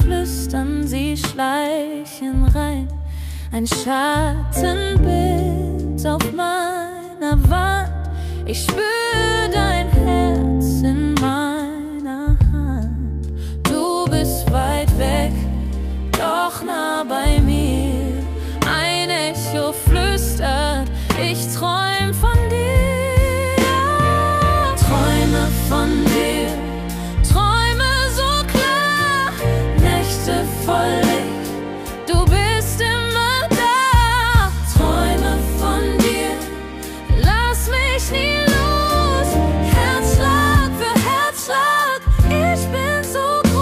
flüstern, sie schleichen rein. Ein Schattenbild auf meiner Wand. Ich spür dein Herz in meiner Hand. Du bist weit weg, doch nah bei mir. Ein Echo flüstert, ich träum von dir. Träume von dir, träume so klar. Nächte voll Licht, du bist immer da. Träume von dir, lass mich nie los. Herzschlag für Herzschlag, ich bin so groß.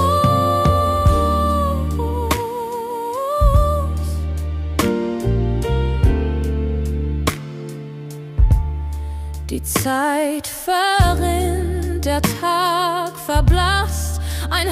Die Zeit verrinnt, der Tag verblasst, ein